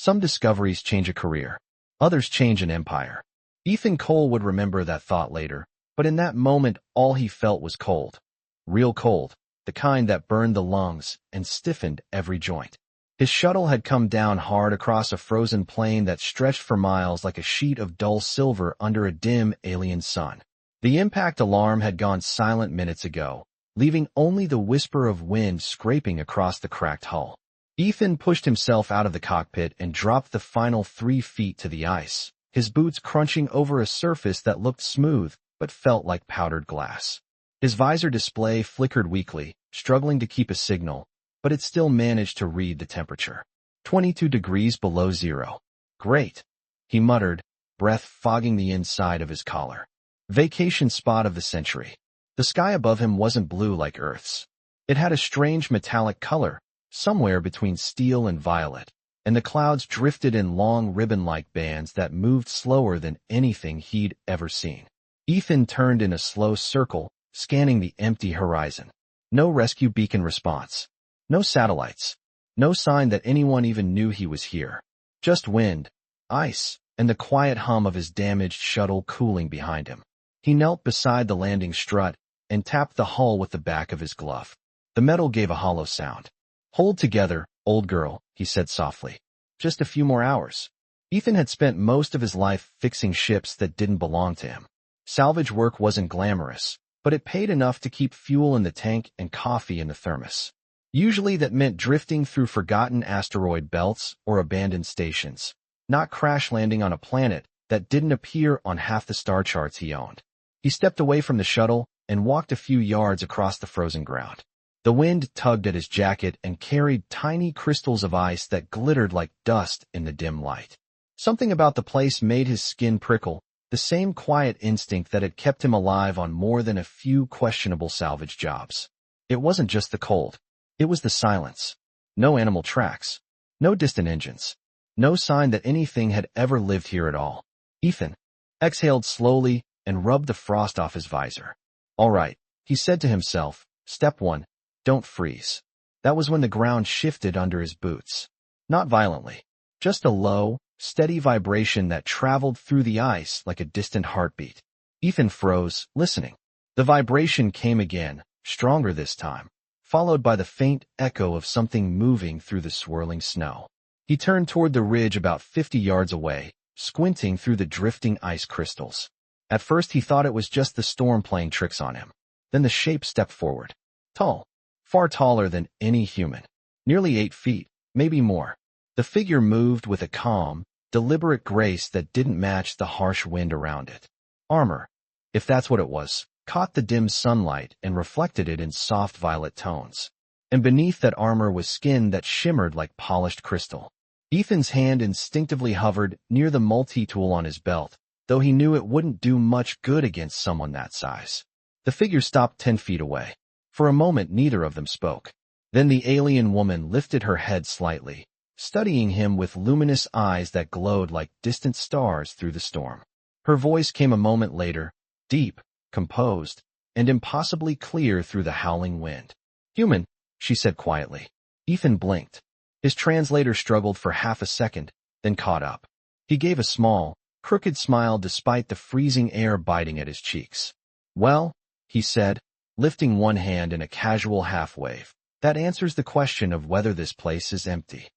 Some discoveries change a career. Others change an empire. Ethan Cole would remember that thought later, but in that moment all he felt was cold. Real cold, the kind that burned the lungs and stiffened every joint. His shuttle had come down hard across a frozen plain that stretched for miles like a sheet of dull silver under a dim alien sun. The impact alarm had gone silent minutes ago, leaving only the whisper of wind scraping across the cracked hull. Ethan pushed himself out of the cockpit and dropped the final 3 feet to the ice, his boots crunching over a surface that looked smooth but felt like powdered glass. His visor display flickered weakly, struggling to keep a signal, but it still managed to read the temperature. 22 degrees below zero. Great, he muttered, breath fogging the inside of his collar. Vacation spot of the century. The sky above him wasn't blue like Earth's. It had a strange metallic color, somewhere between steel and violet, and the clouds drifted in long ribbon-like bands that moved slower than anything he'd ever seen. Ethan turned in a slow circle, scanning the empty horizon. No rescue beacon response. No satellites. No sign that anyone even knew he was here. Just wind, ice, and the quiet hum of his damaged shuttle cooling behind him. He knelt beside the landing strut and tapped the hull with the back of his glove. The metal gave a hollow sound. "Hold together, old girl," he said softly. "Just a few more hours." Ethan had spent most of his life fixing ships that didn't belong to him. Salvage work wasn't glamorous, but it paid enough to keep fuel in the tank and coffee in the thermos. Usually that meant drifting through forgotten asteroid belts or abandoned stations, not crash landing on a planet that didn't appear on half the star charts he owned. He stepped away from the shuttle and walked a few yards across the frozen ground. The wind tugged at his jacket and carried tiny crystals of ice that glittered like dust in the dim light. Something about the place made his skin prickle, the same quiet instinct that had kept him alive on more than a few questionable salvage jobs. It wasn't just the cold. It was the silence. No animal tracks. No distant engines. No sign that anything had ever lived here at all. Ethan exhaled slowly and rubbed the frost off his visor. "All right," he said to himself. "Step 1. Don't freeze." That was when the ground shifted under his boots. Not violently. Just a low, steady vibration that traveled through the ice like a distant heartbeat. Ethan froze, listening. The vibration came again, stronger this time, followed by the faint echo of something moving through the swirling snow. He turned toward the ridge about 50 yards away, squinting through the drifting ice crystals. At first he thought it was just the storm playing tricks on him. Then the shape stepped forward. Tall. Far taller than any human. Nearly 8 feet, maybe more. The figure moved with a calm, deliberate grace that didn't match the harsh wind around it. Armor, if that's what it was, caught the dim sunlight and reflected it in soft violet tones. And beneath that armor was skin that shimmered like polished crystal. Ethan's hand instinctively hovered near the multi-tool on his belt, though he knew it wouldn't do much good against someone that size. The figure stopped 10 feet away. For a moment neither of them spoke. Then the alien woman lifted her head slightly, studying him with luminous eyes that glowed like distant stars through the storm. Her voice came a moment later, deep, composed, and impossibly clear through the howling wind. "Human," she said quietly. Ethan blinked. His translator struggled for half a second, then caught up. He gave a small, crooked smile despite the freezing air biting at his cheeks. "Well," he said, lifting one hand in a casual half-wave, "that answers the question of whether this place is empty."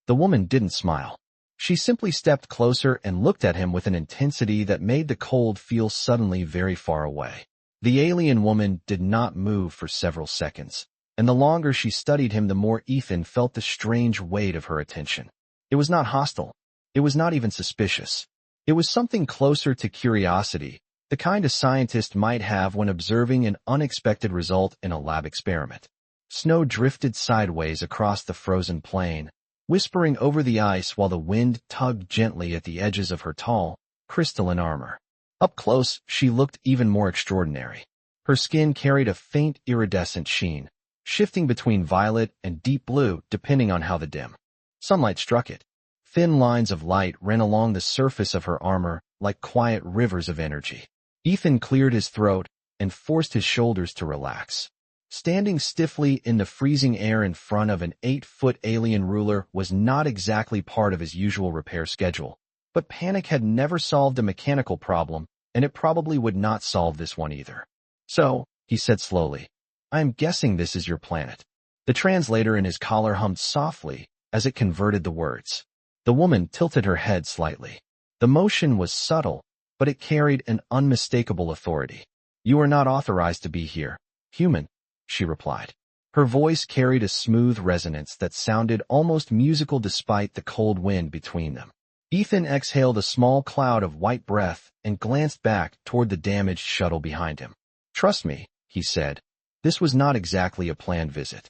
The woman didn't smile. She simply stepped closer and looked at him with an intensity that made the cold feel suddenly very far away. The alien woman did not move for several seconds, and the longer she studied him the more Ethan felt the strange weight of her attention. It was not hostile. It was not even suspicious. It was something closer to curiosity, the kind a scientist might have when observing an unexpected result in a lab experiment. Snow drifted sideways across the frozen plain, whispering over the ice while the wind tugged gently at the edges of her tall, crystalline armor. Up close, she looked even more extraordinary. Her skin carried a faint iridescent sheen, shifting between violet and deep blue depending on how the dim sunlight struck it. Thin lines of light ran along the surface of her armor like quiet rivers of energy. Ethan cleared his throat and forced his shoulders to relax. Standing stiffly in the freezing air in front of an 8-foot alien ruler was not exactly part of his usual repair schedule, but panic had never solved a mechanical problem, and it probably would not solve this one either. So, he said slowly, I am guessing this is your planet. The translator in his collar hummed softly as it converted the words. The woman tilted her head slightly. The motion was subtle, but it carried an unmistakable authority. You are not authorized to be here, human, she replied. Her voice carried a smooth resonance that sounded almost musical despite the cold wind between them. Ethan exhaled a small cloud of white breath and glanced back toward the damaged shuttle behind him. Trust me, he said. This was not exactly a planned visit.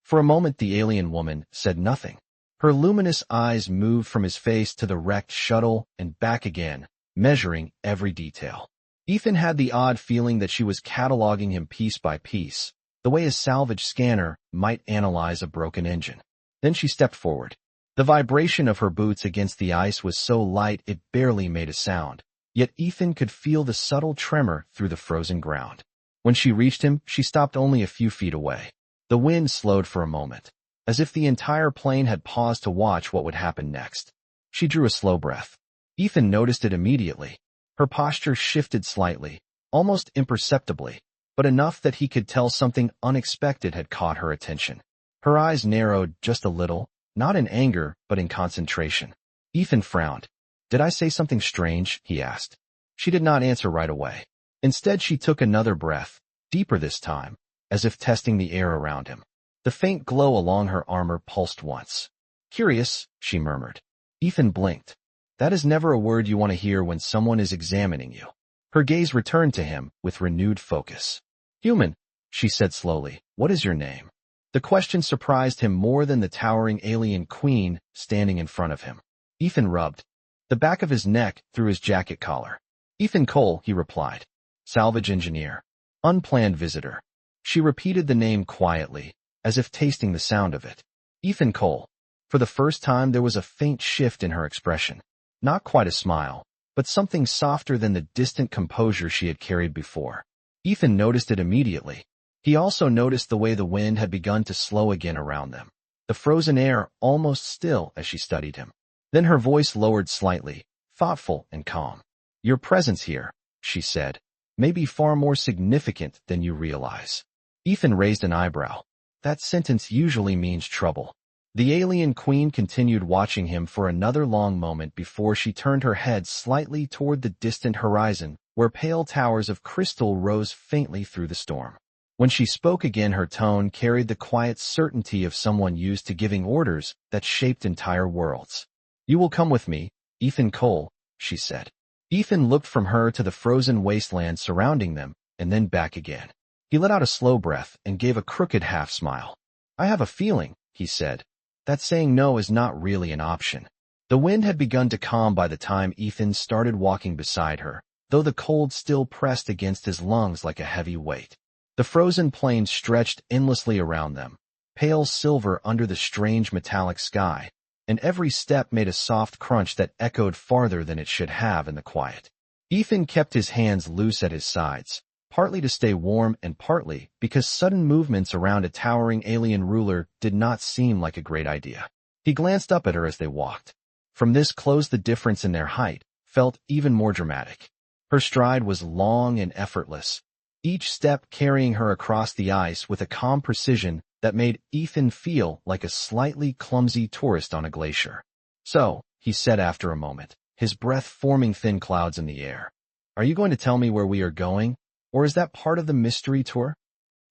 For a moment the alien woman said nothing. Her luminous eyes moved from his face to the wrecked shuttle and back again, measuring every detail. Ethan had the odd feeling that she was cataloging him piece by piece, the way a salvage scanner might analyze a broken engine. Then she stepped forward. The vibration of her boots against the ice was so light it barely made a sound, yet Ethan could feel the subtle tremor through the frozen ground. When she reached him, she stopped only a few feet away. The wind slowed for a moment, as if the entire plane had paused to watch what would happen next. She drew a slow breath. Ethan noticed it immediately. Her posture shifted slightly, almost imperceptibly, but enough that he could tell something unexpected had caught her attention. Her eyes narrowed just a little, not in anger, but in concentration. Ethan frowned. Did I say something strange? He asked. She did not answer right away. Instead, she took another breath, deeper this time, as if testing the air around him. The faint glow along her armor pulsed once. Curious, she murmured. Ethan blinked. That is never a word you want to hear when someone is examining you. Her gaze returned to him with renewed focus. Human, she said slowly, what is your name? The question surprised him more than the towering alien queen standing in front of him. Ethan rubbed the back of his neck through his jacket collar. Ethan Cole, he replied. Salvage engineer. Unplanned visitor. She repeated the name quietly, as if tasting the sound of it. Ethan Cole. For the first time there was a faint shift in her expression. Not quite a smile, but something softer than the distant composure she had carried before. Ethan noticed it immediately. He also noticed the way the wind had begun to slow again around them, the frozen air almost still as she studied him. Then her voice lowered slightly, thoughtful and calm. Your presence here, she said, may be far more significant than you realize. Ethan raised an eyebrow. That sentence usually means trouble. The alien queen continued watching him for another long moment before she turned her head slightly toward the distant horizon, where pale towers of crystal rose faintly through the storm. When she spoke again, her tone carried the quiet certainty of someone used to giving orders that shaped entire worlds. You will come with me, Ethan Cole, she said. Ethan looked from her to the frozen wasteland surrounding them, and then back again. He let out a slow breath and gave a crooked half-smile. I have a feeling, he said, that saying no is not really an option. The wind had begun to calm by the time Ethan started walking beside her, though the cold still pressed against his lungs like a heavy weight. The frozen plain stretched endlessly around them, pale silver under the strange metallic sky, and every step made a soft crunch that echoed farther than it should have in the quiet. Ethan kept his hands loose at his sides, partly to stay warm and partly because sudden movements around a towering alien ruler did not seem like a great idea. He glanced up at her as they walked. From this close the difference in their height felt even more dramatic. Her stride was long and effortless, each step carrying her across the ice with a calm precision that made Ethan feel like a slightly clumsy tourist on a glacier. So, he said after a moment, his breath forming thin clouds in the air. Are you going to tell me where we are going, or is that part of the mystery tour?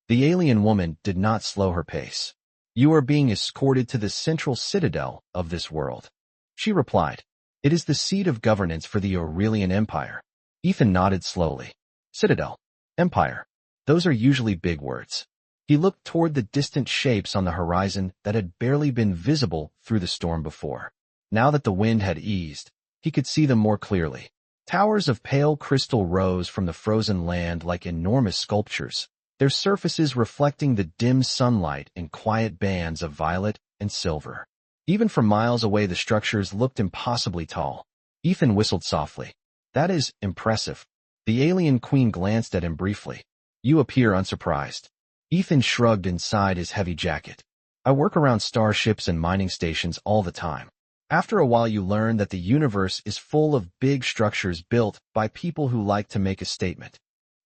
The alien woman did not slow her pace. You are being escorted to the central citadel of this world, she replied. It is the seat of governance for the Aurelian Empire. Ethan nodded slowly. Citadel. Empire. Those are usually big words. He looked toward the distant shapes on the horizon that had barely been visible through the storm before. Now that the wind had eased, he could see them more clearly. Towers of pale crystal rose from the frozen land like enormous sculptures, their surfaces reflecting the dim sunlight in quiet bands of violet and silver. Even from miles away the structures looked impossibly tall. Ethan whistled softly. That is impressive. The alien queen glanced at him briefly. You appear unsurprised. Ethan shrugged inside his heavy jacket. I work around starships and mining stations all the time. After a while you learn that the universe is full of big structures built by people who like to make a statement.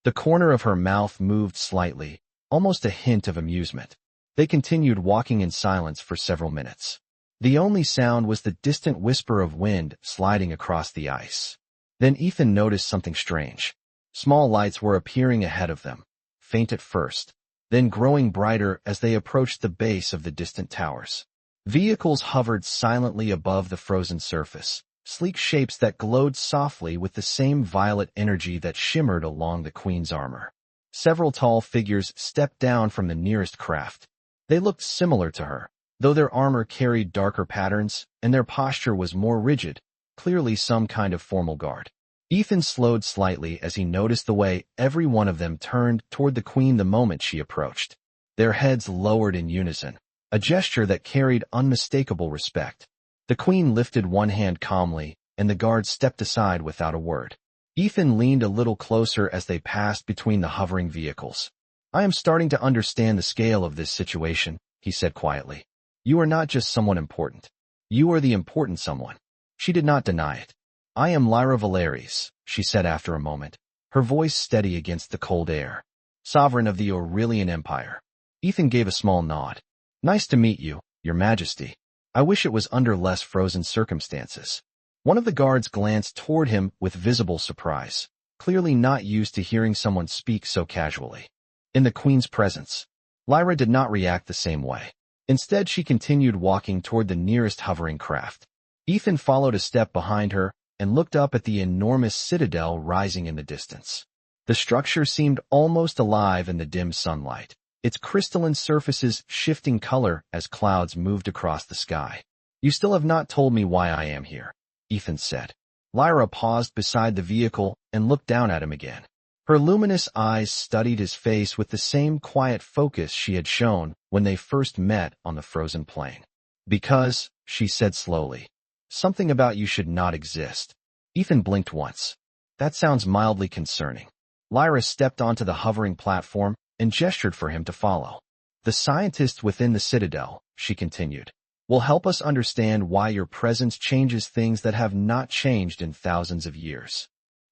The corner of her mouth moved slightly, almost a hint of amusement. They continued walking in silence for several minutes. The only sound was the distant whisper of wind sliding across the ice. Then Ethan noticed something strange. Small lights were appearing ahead of them, faint at first, then growing brighter as they approached the base of the distant towers. Vehicles hovered silently above the frozen surface, sleek shapes that glowed softly with the same violet energy that shimmered along the Queen's armor. Several tall figures stepped down from the nearest craft. They looked similar to her, though their armor carried darker patterns and their posture was more rigid, clearly some kind of formal guard. Ethan slowed slightly as he noticed the way every one of them turned toward the Queen the moment she approached. Their heads lowered in unison, a gesture that carried unmistakable respect. The Queen lifted one hand calmly, and the guard stepped aside without a word. Ethan leaned a little closer as they passed between the hovering vehicles. I am starting to understand the scale of this situation, he said quietly. You are not just someone important. You are the important someone. She did not deny it. I am Lyra Valeries, she said after a moment, her voice steady against the cold air. Sovereign of the Aurelian Empire. Ethan gave a small nod. Nice to meet you, Your Majesty. I wish it was under less frozen circumstances. One of the guards glanced toward him with visible surprise, clearly not used to hearing someone speak so casually. In the Queen's presence, Lyra did not react the same way. Instead, she continued walking toward the nearest hovering craft. Ethan followed a step behind her and looked up at the enormous citadel rising in the distance. The structure seemed almost alive in the dim sunlight, its crystalline surfaces shifting color as clouds moved across the sky. You still have not told me why I am here, Ethan said. Lyra paused beside the vehicle and looked down at him again. Her luminous eyes studied his face with the same quiet focus she had shown when they first met on the frozen plain. Because, she said slowly, something about you should not exist. Ethan blinked once. That sounds mildly concerning. Lyra stepped onto the hovering platform and gestured for him to follow. The scientists within the citadel, she continued, will help us understand why your presence changes things that have not changed in thousands of years.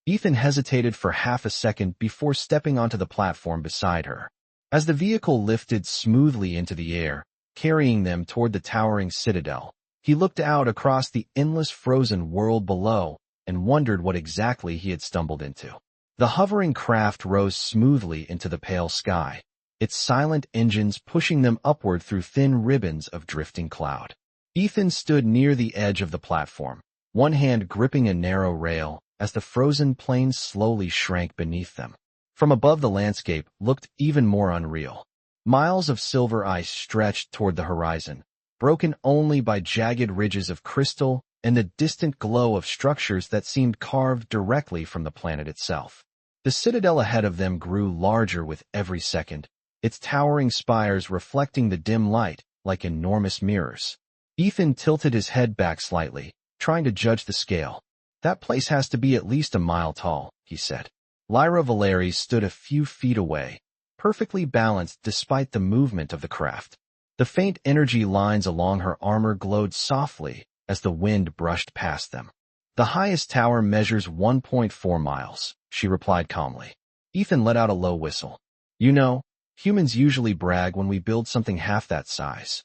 Ethan hesitated for half a second before stepping onto the platform beside her. As the vehicle lifted smoothly into the air, carrying them toward the towering citadel, he looked out across the endless frozen world below and wondered what exactly he had stumbled into. The hovering craft rose smoothly into the pale sky, its silent engines pushing them upward through thin ribbons of drifting cloud. Ethan stood near the edge of the platform, one hand gripping a narrow rail as the frozen plain slowly shrank beneath them. From above, the landscape looked even more unreal. Miles of silver ice stretched toward the horizon, broken only by jagged ridges of crystal and the distant glow of structures that seemed carved directly from the planet itself. The citadel ahead of them grew larger with every second, its towering spires reflecting the dim light like enormous mirrors. Ethan tilted his head back slightly, trying to judge the scale. That place has to be at least a mile tall, he said. Lyra Valeries stood a few feet away, perfectly balanced despite the movement of the craft. The faint energy lines along her armor glowed softly as the wind brushed past them. The highest tower measures 1.4 miles, she replied calmly. Ethan let out a low whistle. You know, humans usually brag when we build something half that size.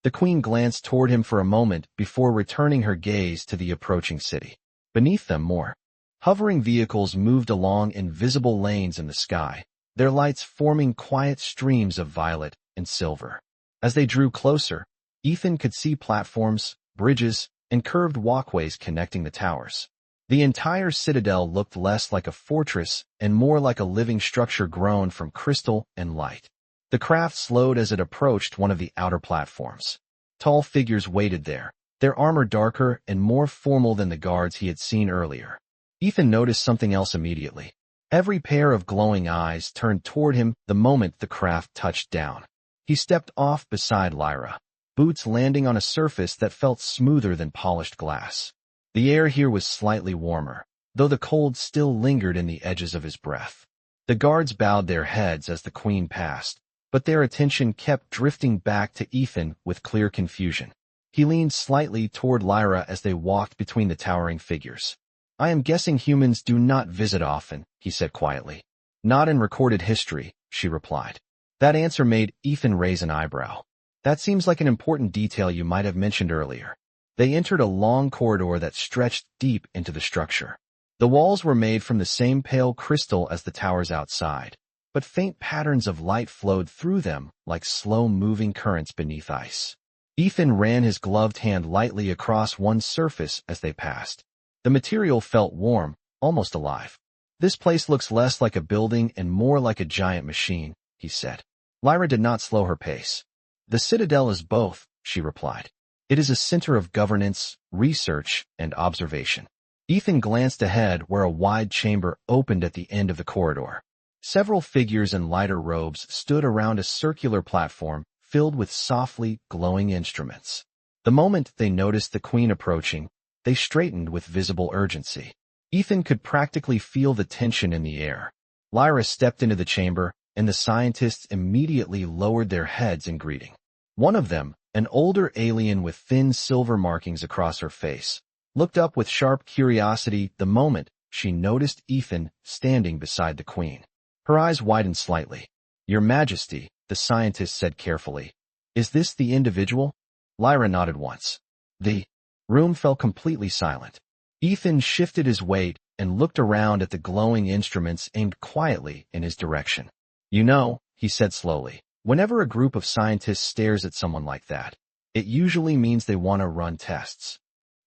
The Queen glanced toward him for a moment before returning her gaze to the approaching city. Beneath them, more hovering vehicles moved along invisible lanes in the sky, their lights forming quiet streams of violet and silver. As they drew closer, Ethan could see platforms, bridges, and curved walkways connecting the towers. The entire citadel looked less like a fortress and more like a living structure grown from crystal and light. The craft slowed as it approached one of the outer platforms. Tall figures waited there, their armor darker and more formal than the guards he had seen earlier. Ethan noticed something else immediately. Every pair of glowing eyes turned toward him the moment the craft touched down. He stepped off beside Lyra, boots landing on a surface that felt smoother than polished glass. The air here was slightly warmer, though the cold still lingered in the edges of his breath. The guards bowed their heads as the Queen passed, but their attention kept drifting back to Ethan with clear confusion. He leaned slightly toward Lyra as they walked between the towering figures. "I am guessing humans do not visit often," he said quietly. "Not in recorded history," she replied. That answer made Ethan raise an eyebrow. "That seems like an important detail you might have mentioned earlier." They entered a long corridor that stretched deep into the structure. The walls were made from the same pale crystal as the towers outside, but faint patterns of light flowed through them like slow-moving currents beneath ice. Ethan ran his gloved hand lightly across one surface as they passed. The material felt warm, almost alive. "This place looks less like a building and more like a giant machine," he said. Lyra did not slow her pace. "The citadel is both," she replied. "It is a center of governance, research, and observation." Ethan glanced ahead where a wide chamber opened at the end of the corridor. Several figures in lighter robes stood around a circular platform filled with softly glowing instruments. The moment they noticed the queen approaching, they straightened with visible urgency. Ethan could practically feel the tension in the air. Lyra stepped into the chamber, and the scientists immediately lowered their heads in greeting. One of them, an older alien with thin silver markings across her face, looked up with sharp curiosity the moment she noticed Ethan standing beside the queen. Her eyes widened slightly. "Your Majesty," the scientist said carefully. "Is this the individual?" Lyra nodded once. The room fell completely silent. Ethan shifted his weight and looked around at the glowing instruments aimed quietly in his direction. "You know," he said slowly, "whenever a group of scientists stares at someone like that, it usually means they want to run tests."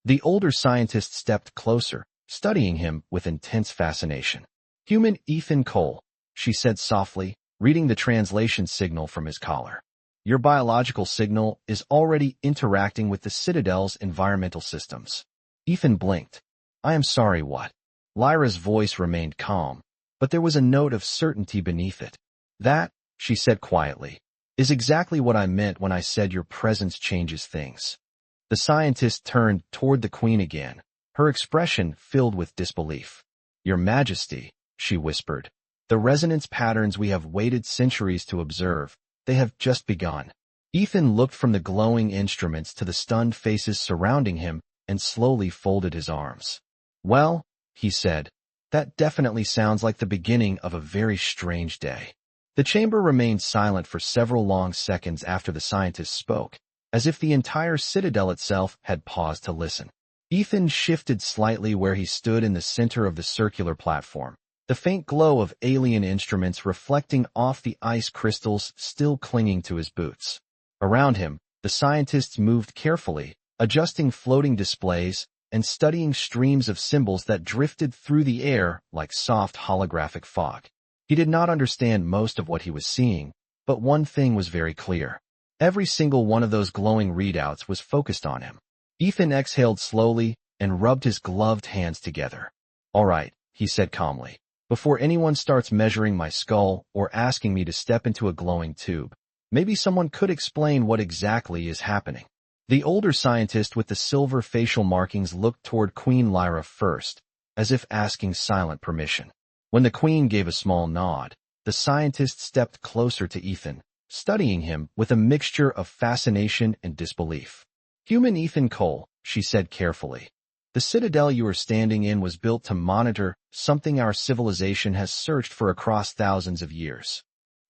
The older scientist stepped closer, studying him with intense fascination. "Human Ethan Cole," she said softly, reading the translation signal from his collar. "Your biological signal is already interacting with the Citadel's environmental systems." Ethan blinked. "I am sorry, what?" Lyra's voice remained calm, but there was a note of certainty beneath it. "That," she said quietly, "is exactly what I meant when I said your presence changes things." The scientist turned toward the queen again, her expression filled with disbelief. "Your Majesty," she whispered, "the resonance patterns we have waited centuries to observe, they have just begun." Ethan looked from the glowing instruments to the stunned faces surrounding him and slowly folded his arms. "Well," he said, "that definitely sounds like the beginning of a very strange day." The chamber remained silent for several long seconds after the scientist spoke, as if the entire citadel itself had paused to listen. Ethan shifted slightly where he stood in the center of the circular platform, the faint glow of alien instruments reflecting off the ice crystals still clinging to his boots. Around him, the scientists moved carefully, adjusting floating displays and studying streams of symbols that drifted through the air like soft holographic fog. He did not understand most of what he was seeing, but one thing was very clear. Every single one of those glowing readouts was focused on him. Ethan exhaled slowly and rubbed his gloved hands together. "All right," he said calmly. "Before anyone starts measuring my skull or asking me to step into a glowing tube, maybe someone could explain what exactly is happening." The older scientist with the silver facial markings looked toward Queen Lyra first, as if asking silent permission. When the queen gave a small nod, the scientist stepped closer to Ethan, studying him with a mixture of fascination and disbelief. "Human Ethan Cole," she said carefully. "The citadel you are standing in was built to monitor something our civilization has searched for across thousands of years."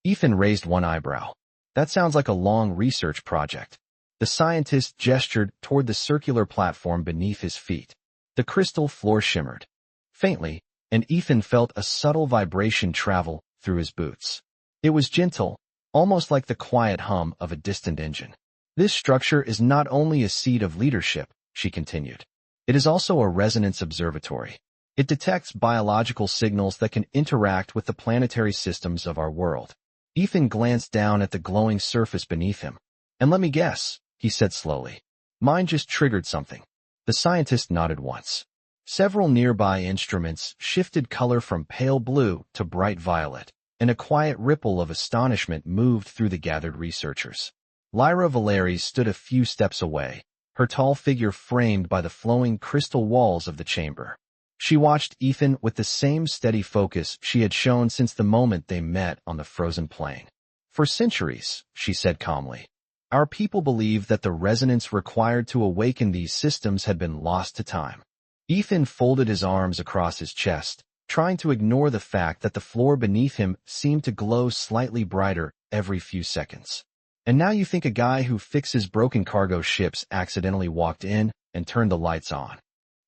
Ethan raised one eyebrow. "That sounds like a long research project." The scientist gestured toward the circular platform beneath his feet. The crystal floor shimmered faintly, and Ethan felt a subtle vibration travel through his boots. It was gentle, almost like the quiet hum of a distant engine. "This structure is not only a seat of leadership," she continued. "It is also a resonance observatory. It detects biological signals that can interact with the planetary systems of our world." Ethan glanced down at the glowing surface beneath him. "And let me guess," he said slowly. "Mine just triggered something." The scientist nodded once. Several nearby instruments shifted color from pale blue to bright violet, and a quiet ripple of astonishment moved through the gathered researchers. Lyra Valeri stood a few steps away, her tall figure framed by the flowing crystal walls of the chamber. She watched Ethan with the same steady focus she had shown since the moment they met on the frozen plain. For centuries, she said calmly, our people believed that the resonance required to awaken these systems had been lost to time. Ethan folded his arms across his chest, trying to ignore the fact that the floor beneath him seemed to glow slightly brighter every few seconds. And now you think a guy who fixes broken cargo ships accidentally walked in and turned the lights on.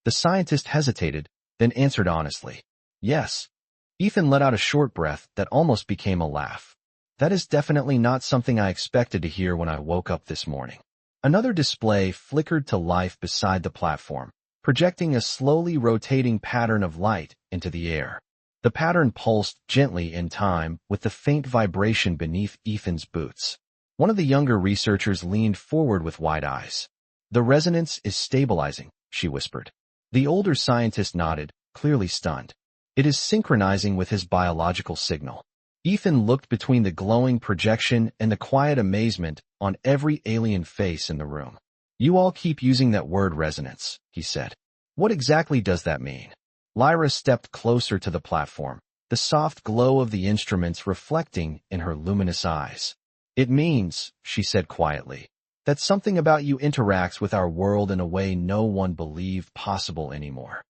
The scientist hesitated, then answered honestly. Yes. Ethan let out a short breath that almost became a laugh. That is definitely not something I expected to hear when I woke up this morning. Another display flickered to life beside the platform, projecting a slowly rotating pattern of light into the air. The pattern pulsed gently in time with the faint vibration beneath Ethan's boots. One of the younger researchers leaned forward with wide eyes. The resonance is stabilizing, she whispered. The older scientist nodded, clearly stunned. It is synchronizing with his biological signal. Ethan looked between the glowing projection and the quiet amazement on every alien face in the room. You all keep using that word resonance, he said. What exactly does that mean? Lyra stepped closer to the platform, the soft glow of the instruments reflecting in her luminous eyes. It means, she said quietly, that something about you interacts with our world in a way no one believed possible anymore.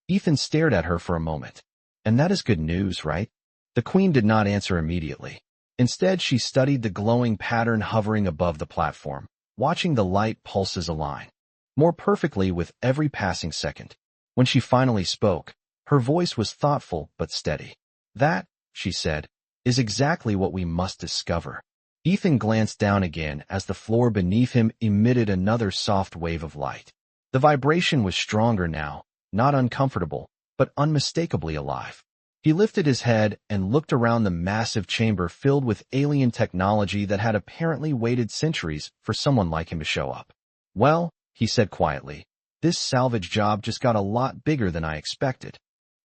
Ethan stared at her for a moment. And that is good news, right? The queen did not answer immediately. Instead, she studied the glowing pattern hovering above the platform, watching the light pulses align more perfectly with every passing second. When she finally spoke, her voice was thoughtful but steady. That, she said, is exactly what we must discover. Ethan glanced down again as the floor beneath him emitted another soft wave of light. The vibration was stronger now, not uncomfortable, but unmistakably alive. He lifted his head and looked around the massive chamber filled with alien technology that had apparently waited centuries for someone like him to show up. Well, he said quietly, this salvage job just got a lot bigger than I expected.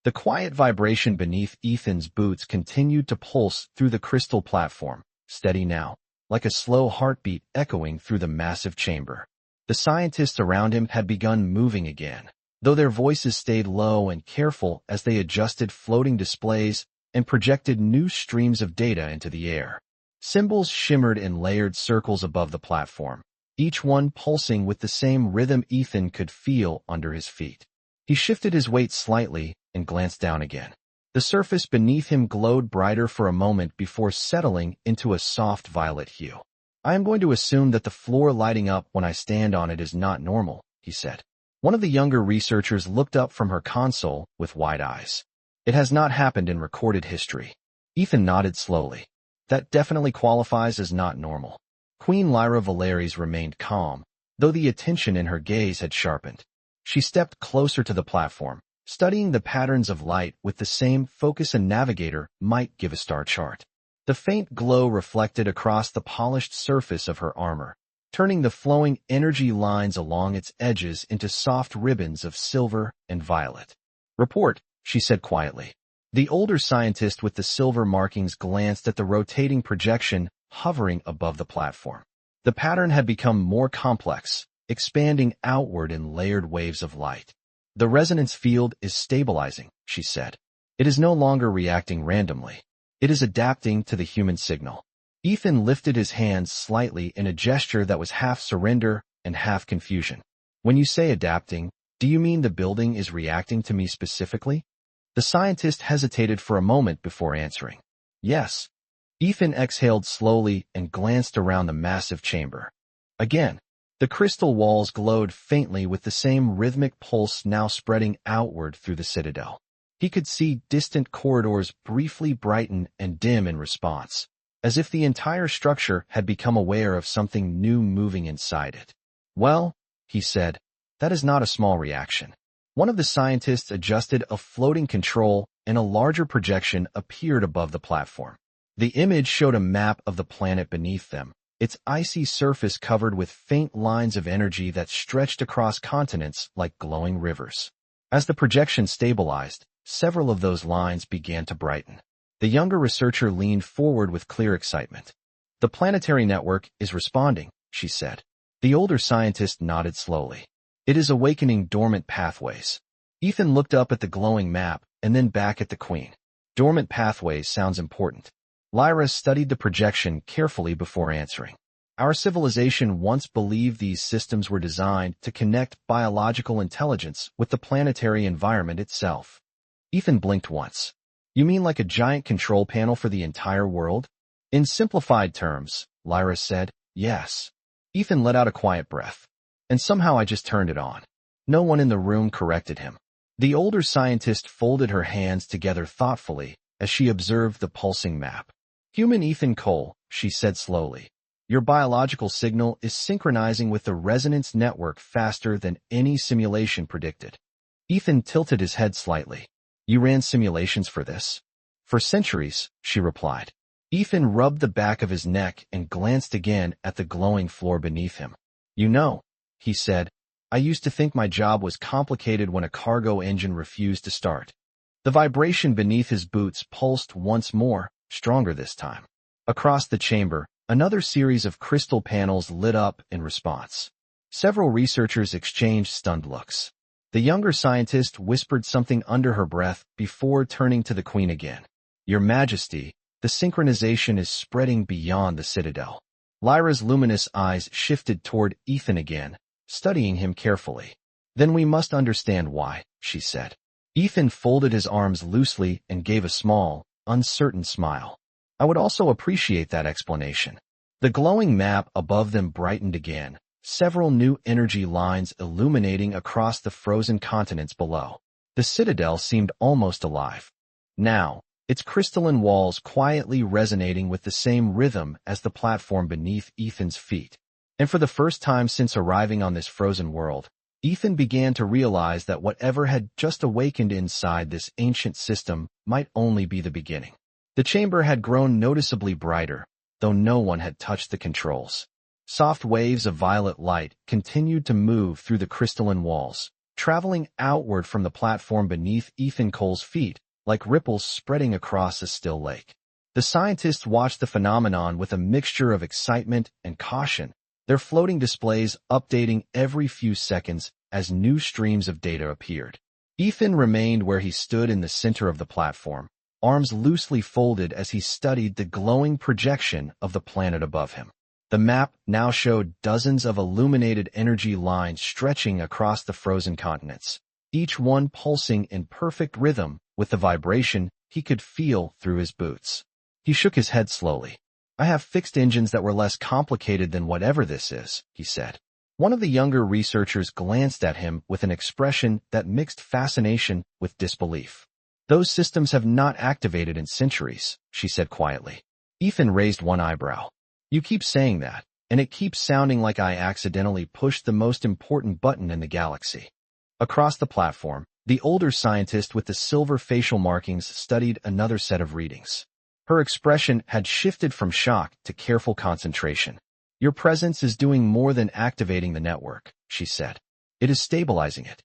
The quiet vibration beneath Ethan's boots continued to pulse through the crystal platform, steady now, like a slow heartbeat echoing through the massive chamber. The scientists around him had begun moving again, though their voices stayed low and careful as they adjusted floating displays and projected new streams of data into the air. Symbols shimmered in layered circles above the platform, each one pulsing with the same rhythm Ethan could feel under his feet. He shifted his weight slightly and glanced down again. The surface beneath him glowed brighter for a moment before settling into a soft violet hue. I am going to assume that the floor lighting up when I stand on it is not normal, he said. One of the younger researchers looked up from her console with wide eyes. It has not happened in recorded history. Ethan nodded slowly. That definitely qualifies as not normal. Queen Lyra Valeries remained calm, though the attention in her gaze had sharpened. She stepped closer to the platform, studying the patterns of light with the same focus a navigator might give a star chart. The faint glow reflected across the polished surface of her armor, turning the flowing energy lines along its edges into soft ribbons of silver and violet. Report, she said quietly. The older scientist with the silver markings glanced at the rotating projection hovering above the platform. The pattern had become more complex, expanding outward in layered waves of light. The resonance field is stabilizing, she said. It is no longer reacting randomly. It is adapting to the human signal. Ethan lifted his hands slightly in a gesture that was half surrender and half confusion. When you say adapting, do you mean the building is reacting to me specifically? The scientist hesitated for a moment before answering. Yes. Ethan exhaled slowly and glanced around the massive chamber. Again, the crystal walls glowed faintly with the same rhythmic pulse now spreading outward through the citadel. He could see distant corridors briefly brighten and dim in response, as if the entire structure had become aware of something new moving inside it. Well, he said, that is not a small reaction. One of the scientists adjusted a floating control and a larger projection appeared above the platform. The image showed a map of the planet beneath them, its icy surface covered with faint lines of energy that stretched across continents like glowing rivers. As the projection stabilized, several of those lines began to brighten. The younger researcher leaned forward with clear excitement. The planetary network is responding, she said. The older scientist nodded slowly. It is awakening dormant pathways. Ethan looked up at the glowing map and then back at the queen. Dormant pathways sounds important. Lyra studied the projection carefully before answering. Our civilization once believed these systems were designed to connect biological intelligence with the planetary environment itself. Ethan blinked once. You mean like a giant control panel for the entire world? In simplified terms, Lyra said, yes. Ethan let out a quiet breath. And somehow I just turned it on. No one in the room corrected him. The older scientist folded her hands together thoughtfully as she observed the pulsing map. Human Ethan Cole, she said slowly. Your biological signal is synchronizing with the resonance network faster than any simulation predicted. Ethan tilted his head slightly. You ran simulations for this? For centuries, she replied. Ethan rubbed the back of his neck and glanced again at the glowing floor beneath him. You know, he said, I used to think my job was complicated when a cargo engine refused to start. The vibration beneath his boots pulsed once more, stronger this time. Across the chamber, another series of crystal panels lit up in response. Several researchers exchanged stunned looks. The younger scientist whispered something under her breath before turning to the Queen again. Your Majesty, the synchronization is spreading beyond the citadel. Lyra's luminous eyes shifted toward Ethan again, studying him carefully. Then we must understand why, she said. Ethan folded his arms loosely and gave a small, uncertain smile. I would also appreciate that explanation. The glowing map above them brightened again, several new energy lines illuminating across the frozen continents below. The citadel seemed almost alive. Now, its crystalline walls quietly resonating with the same rhythm as the platform beneath Ethan's feet. And for the first time since arriving on this frozen world, Ethan began to realize that whatever had just awakened inside this ancient system might only be the beginning. The chamber had grown noticeably brighter, though no one had touched the controls. Soft waves of violet light continued to move through the crystalline walls, traveling outward from the platform beneath Ethan Cole's feet, like ripples spreading across a still lake. The scientists watched the phenomenon with a mixture of excitement and caution, their floating displays updating every few seconds as new streams of data appeared. Ethan remained where he stood in the center of the platform, arms loosely folded as he studied the glowing projection of the planet above him. The map now showed dozens of illuminated energy lines stretching across the frozen continents, each one pulsing in perfect rhythm with the vibration he could feel through his boots. He shook his head slowly. I have fixed engines that were less complicated than whatever this is, he said. One of the younger researchers glanced at him with an expression that mixed fascination with disbelief. Those systems have not activated in centuries, she said quietly. Ethan raised one eyebrow. You keep saying that, and it keeps sounding like I accidentally pushed the most important button in the galaxy. Across the platform, the older scientist with the silver facial markings studied another set of readings. Her expression had shifted from shock to careful concentration. Your presence is doing more than activating the network, she said. It is stabilizing it.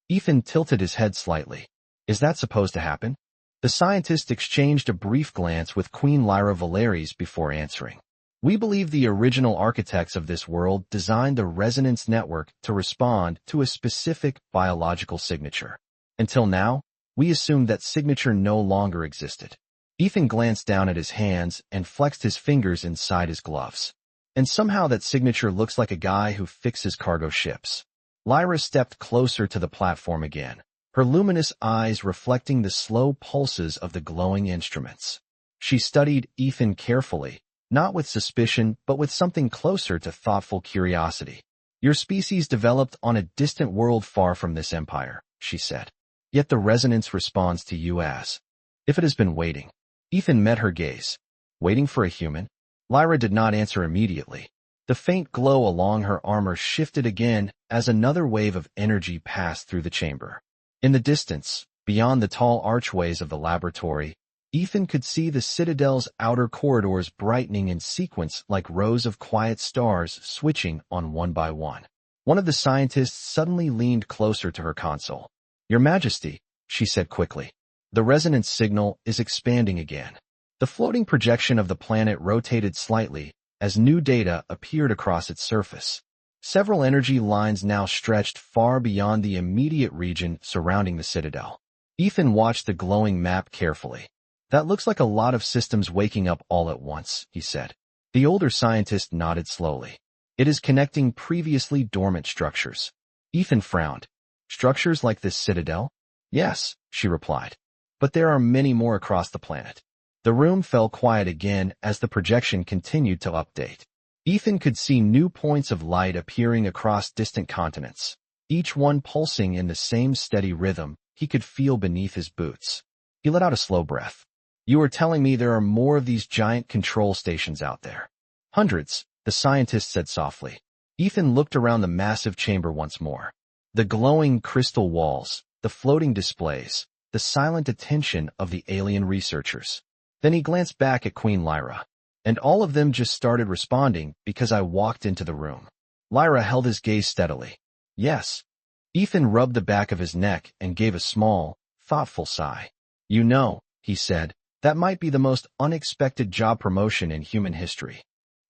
Ethan tilted his head slightly. Is that supposed to happen? The scientist exchanged a brief glance with Queen Lyra Valeries before answering. We believe the original architects of this world designed the resonance network to respond to a specific biological signature. Until now, we assumed that signature no longer existed. Ethan glanced down at his hands and flexed his fingers inside his gloves. And somehow that signature looks like a guy who fixes cargo ships. Lyra stepped closer to the platform again, her luminous eyes reflecting the slow pulses of the glowing instruments. She studied Ethan carefully, not with suspicion, but with something closer to thoughtful curiosity. Your species developed on a distant world far from this empire, she said. Yet the resonance responds to you as if it has been waiting. Ethan met her gaze. Waiting for a human? Lyra did not answer immediately. The faint glow along her armor shifted again as another wave of energy passed through the chamber. In the distance, beyond the tall archways of the laboratory, Ethan could see the citadel's outer corridors brightening in sequence like rows of quiet stars switching on one by one. One of the scientists suddenly leaned closer to her console. Your Majesty, she said quickly. The resonance signal is expanding again. The floating projection of the planet rotated slightly as new data appeared across its surface. Several energy lines now stretched far beyond the immediate region surrounding the citadel. Ethan watched the glowing map carefully. That looks like a lot of systems waking up all at once, he said. The older scientist nodded slowly. It is connecting previously dormant structures. Ethan frowned. Structures like this citadel? Yes, she replied. But there are many more across the planet. The room fell quiet again as the projection continued to update. Ethan could see new points of light appearing across distant continents, each one pulsing in the same steady rhythm he could feel beneath his boots. He let out a slow breath. You are telling me there are more of these giant control stations out there? Hundreds, the scientist said softly. Ethan looked around the massive chamber once more. The glowing crystal walls, the floating displays, the silent attention of the alien researchers. Then he glanced back at Queen Lyra. And all of them just started responding because I walked into the room. Lyra held his gaze steadily. Yes. Ethan rubbed the back of his neck and gave a small, thoughtful sigh. You know, he said, that might be the most unexpected job promotion in human history.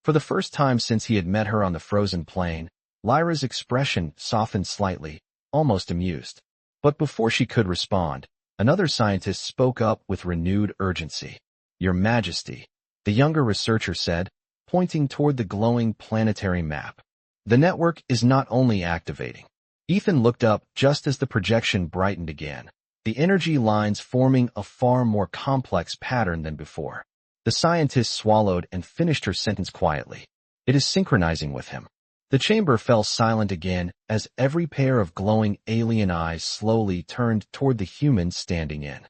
For the first time since he had met her on the frozen plain, Lyra's expression softened slightly, almost amused. But before she could respond, another scientist spoke up with renewed urgency. Your Majesty, the younger researcher said, pointing toward the glowing planetary map. The network is not only activating. Ethan looked up just as the projection brightened again, the energy lines forming a far more complex pattern than before. The scientist swallowed and finished her sentence quietly. It is synchronizing with him. The chamber fell silent again as every pair of glowing alien eyes slowly turned toward the human standing in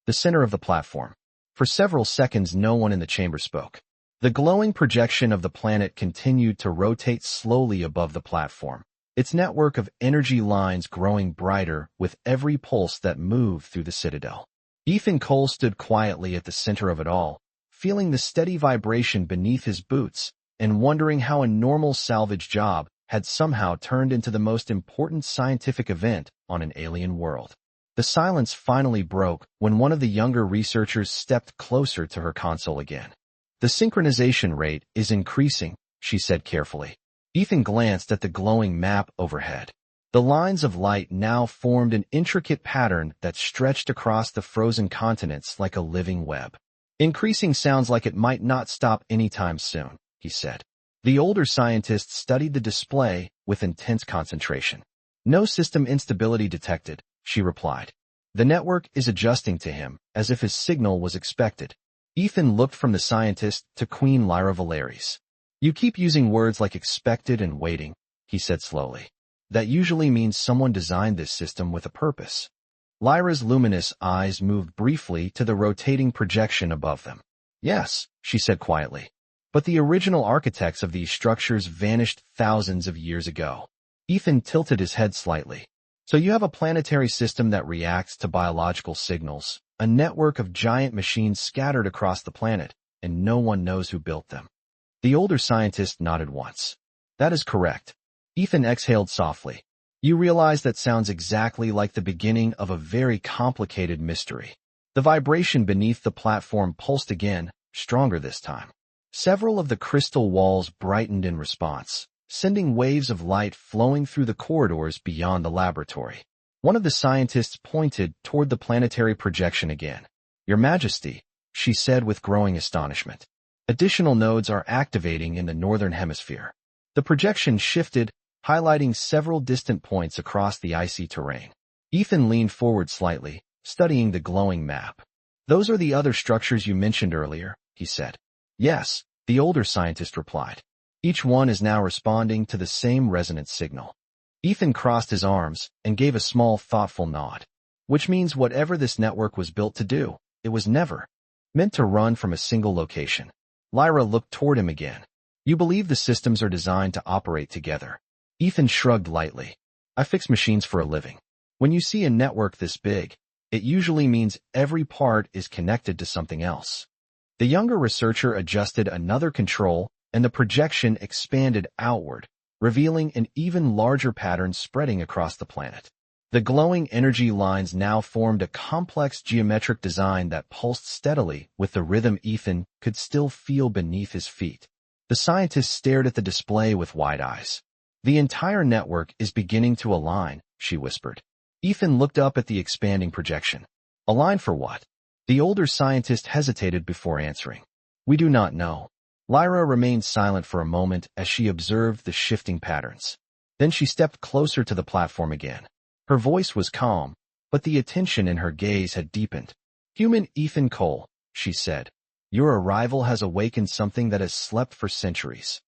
the center of the platform. For several seconds no one in the chamber spoke. The glowing projection of the planet continued to rotate slowly above the platform, its network of energy lines growing brighter with every pulse that moved through the citadel. Ethan Cole stood quietly at the center of it all, feeling the steady vibration beneath his boots and wondering how a normal salvage job had somehow turned into the most important scientific event on an alien world. The silence finally broke when one of the younger researchers stepped closer to her console again. The synchronization rate is increasing, she said carefully. Ethan glanced at the glowing map overhead. The lines of light now formed an intricate pattern that stretched across the frozen continents like a living web. Increasing sounds like it might not stop anytime soon, he said. The older scientist studied the display with intense concentration. No system instability detected, she replied. The network is adjusting to him, as if his signal was expected. Ethan looked from the scientist to Queen Lyra Valeris. You keep using words like expected and waiting, he said slowly. That usually means someone designed this system with a purpose. Lyra's luminous eyes moved briefly to the rotating projection above them. Yes, she said quietly. But the original architects of these structures vanished thousands of years ago. Ethan tilted his head slightly. So you have a planetary system that reacts to biological signals, a network of giant machines scattered across the planet, and no one knows who built them. The older scientist nodded once. That is correct. Ethan exhaled softly. You realize that sounds exactly like the beginning of a very complicated mystery. The vibration beneath the platform pulsed again, stronger this time. Several of the crystal walls brightened in response, sending waves of light flowing through the corridors beyond the laboratory. One of the scientists pointed toward the planetary projection again. Your Majesty, she said with growing astonishment. Additional nodes are activating in the northern hemisphere. The projection shifted, highlighting several distant points across the icy terrain. Ethan leaned forward slightly, studying the glowing map. Those are the other structures you mentioned earlier, he said. Yes, the older scientist replied. Each one is now responding to the same resonance signal. Ethan crossed his arms and gave a small, thoughtful nod. Which means whatever this network was built to do, it was never meant to run from a single location. Lyra looked toward him again. You believe the systems are designed to operate together. Ethan shrugged lightly. I fix machines for a living. When you see a network this big, it usually means every part is connected to something else. The younger researcher adjusted another control, and the projection expanded outward, revealing an even larger pattern spreading across the planet. The glowing energy lines now formed a complex geometric design that pulsed steadily with the rhythm Ethan could still feel beneath his feet. The scientist stared at the display with wide eyes. The entire network is beginning to align, she whispered. Ethan looked up at the expanding projection. Align for what? The older scientist hesitated before answering. We do not know. Lyra remained silent for a moment as she observed the shifting patterns. Then she stepped closer to the platform again. Her voice was calm, but the attention in her gaze had deepened. Human Ethan Cole, she said. Your arrival has awakened something that has slept for centuries.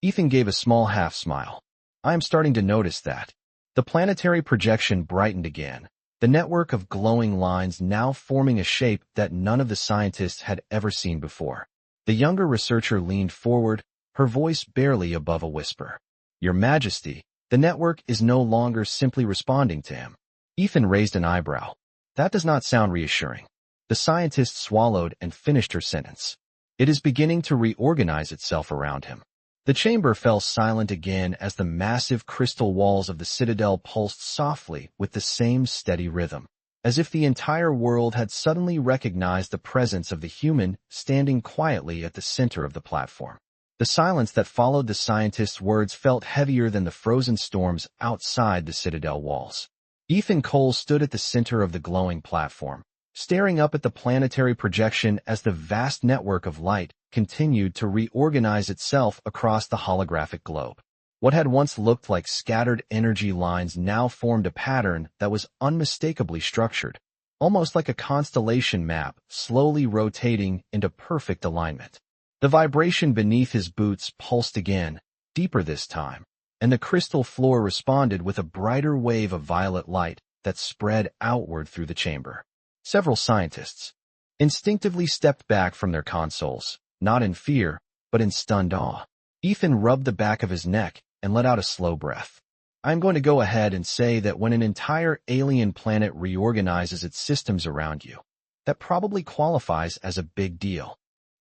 Ethan gave a small half-smile. I am starting to notice that. The planetary projection brightened again, the network of glowing lines now forming a shape that none of the scientists had ever seen before. The younger researcher leaned forward, her voice barely above a whisper. Your Majesty, the network is no longer simply responding to him. Ethan raised an eyebrow. That does not sound reassuring. The scientist swallowed and finished her sentence. It is beginning to reorganize itself around him. The chamber fell silent again as the massive crystal walls of the citadel pulsed softly with the same steady rhythm, as if the entire world had suddenly recognized the presence of the human standing quietly at the center of the platform. The silence that followed the scientist's words felt heavier than the frozen storms outside the citadel walls. Ethan Cole stood at the center of the glowing platform, staring up at the planetary projection as the vast network of light continued to reorganize itself across the holographic globe. What had once looked like scattered energy lines now formed a pattern that was unmistakably structured, almost like a constellation map slowly rotating into perfect alignment. The vibration beneath his boots pulsed again, deeper this time, and the crystal floor responded with a brighter wave of violet light that spread outward through the chamber. Several scientists instinctively stepped back from their consoles, not in fear, but in stunned awe. Ethan rubbed the back of his neck and let out a slow breath. I'm going to go ahead and say that when an entire alien planet reorganizes its systems around you, that probably qualifies as a big deal.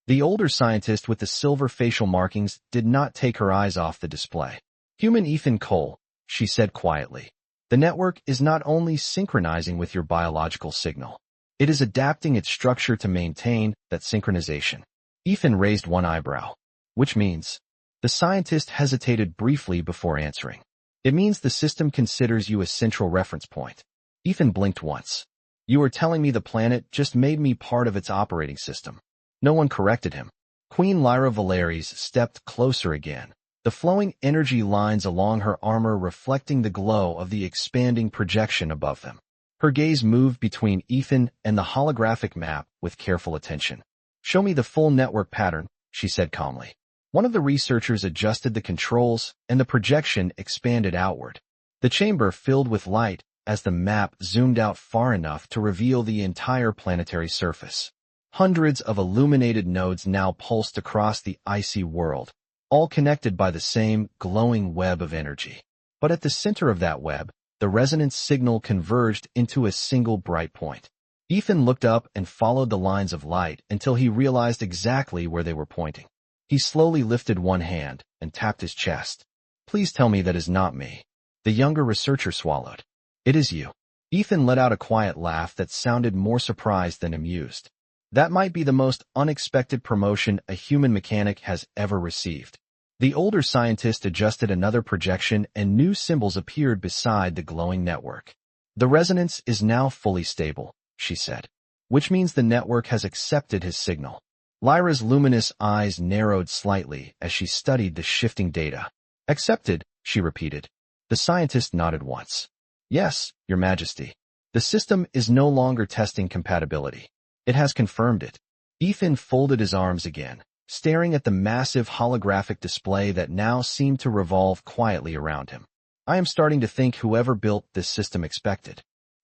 The older scientist with the silver facial markings did not take her eyes off the display. Human Ethan Cole, she said quietly. The network is not only synchronizing with your biological signal, it is adapting its structure to maintain that synchronization. Ethan raised one eyebrow. Which means? The scientist hesitated briefly before answering. It means the system considers you a central reference point. Ethan blinked once. You are telling me the planet just made me part of its operating system. No one corrected him. Queen Lyra Valeries stepped closer again, the flowing energy lines along her armor reflecting the glow of the expanding projection above them. Her gaze moved between Ethan and the holographic map with careful attention. Show me the full network pattern, she said calmly. One of the researchers adjusted the controls, and the projection expanded outward. The chamber filled with light as the map zoomed out far enough to reveal the entire planetary surface. Hundreds of illuminated nodes now pulsed across the icy world, all connected by the same glowing web of energy. But at the center of that web, the resonance signal converged into a single bright point. Ethan looked up and followed the lines of light until he realized exactly where they were pointing. He slowly lifted one hand and tapped his chest. Please tell me that is not me. The younger researcher swallowed. It is you. Ethan let out a quiet laugh that sounded more surprised than amused. That might be the most unexpected promotion a human mechanic has ever received. The older scientist adjusted another projection and new symbols appeared beside the glowing network. The resonance is now fully stable, she said, which means the network has accepted his signal. Lyra's luminous eyes narrowed slightly as she studied the shifting data. Accepted, she repeated. The scientist nodded once. Yes, Your Majesty. The system is no longer testing compatibility. It has confirmed it. Ethan folded his arms again, staring at the massive holographic display that now seemed to revolve quietly around him. I am starting to think whoever built this system expected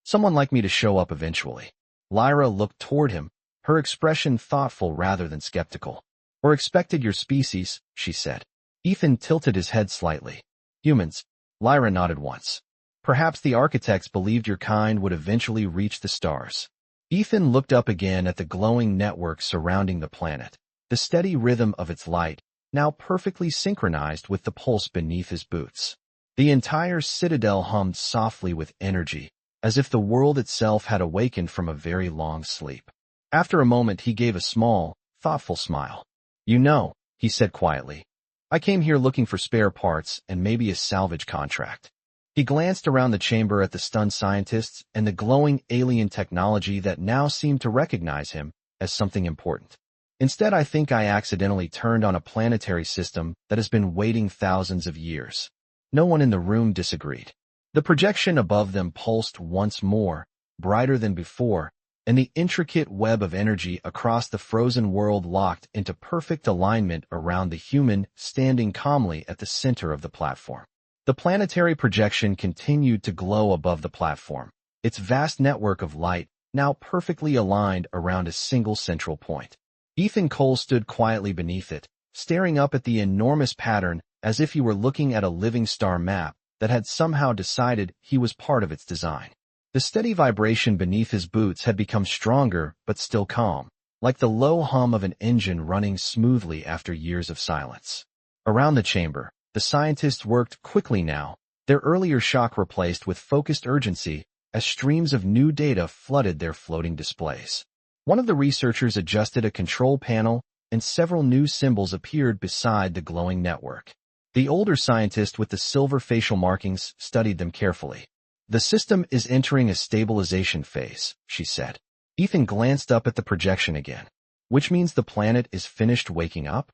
someone like me to show up eventually. Lyra looked toward him, her expression thoughtful rather than skeptical. Or expected your species, she said. Ethan tilted his head slightly. Humans. Lyra nodded once. Perhaps the architects believed your kind would eventually reach the stars. Ethan looked up again at the glowing network surrounding the planet, the steady rhythm of its light, now perfectly synchronized with the pulse beneath his boots. The entire citadel hummed softly with energy, as if the world itself had awakened from a very long sleep. After a moment he gave a small, thoughtful smile. You know, he said quietly, I came here looking for spare parts and maybe a salvage contract. He glanced around the chamber at the stunned scientists and the glowing alien technology that now seemed to recognize him as something important. Instead, I think I accidentally turned on a planetary system that has been waiting thousands of years. No one in the room disagreed. The projection above them pulsed once more, brighter than before, and the intricate web of energy across the frozen world locked into perfect alignment around the human standing calmly at the center of the platform. The planetary projection continued to glow above the platform, its vast network of light now perfectly aligned around a single central point. Ethan Cole stood quietly beneath it, staring up at the enormous pattern as if he were looking at a living star map that had somehow decided he was part of its design. The steady vibration beneath his boots had become stronger but still calm, like the low hum of an engine running smoothly after years of silence. Around the chamber, the scientists worked quickly now, their earlier shock replaced with focused urgency as streams of new data flooded their floating displays. One of the researchers adjusted a control panel and several new symbols appeared beside the glowing network. The older scientist with the silver facial markings studied them carefully. "The system is entering a stabilization phase," she said. Ethan glanced up at the projection again. "Which means the planet is finished waking up?"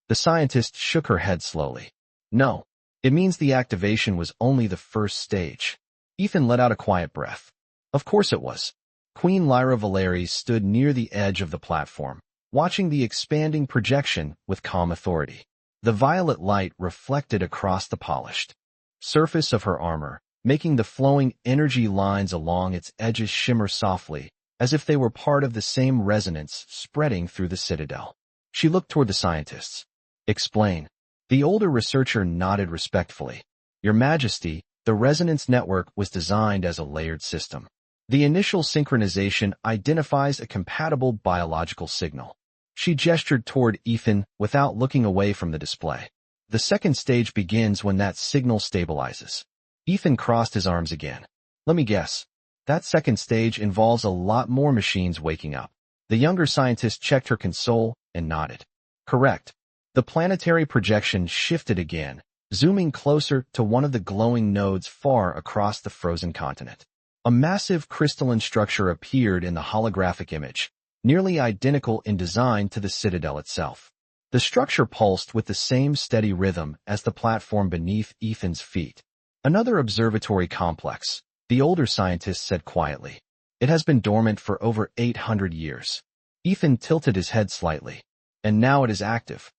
The scientist shook her head slowly. "No, it means the activation was only the first stage." Ethan let out a quiet breath. Of course it was. Queen Lyra Valeries stood near the edge of the platform, watching the expanding projection with calm authority. The violet light reflected across the polished surface of her armor, making the flowing energy lines along its edges shimmer softly, as if they were part of the same resonance spreading through the citadel. She looked toward the scientists. "Explain." The older researcher nodded respectfully. "Your Majesty, the resonance network was designed as a layered system. The initial synchronization identifies a compatible biological signal." She gestured toward Ethan without looking away from the display. "The second stage begins when that signal stabilizes." Ethan crossed his arms again. "Let me guess. That second stage involves a lot more machines waking up." The younger scientist checked her console and nodded. "Correct." The planetary projection shifted again, zooming closer to one of the glowing nodes far across the frozen continent. A massive crystalline structure appeared in the holographic image, nearly identical in design to the citadel itself. The structure pulsed with the same steady rhythm as the platform beneath Ethan's feet. "Another observatory complex," the older scientist said quietly. "It has been dormant for over 800 years. Ethan tilted his head slightly. "And now it is active."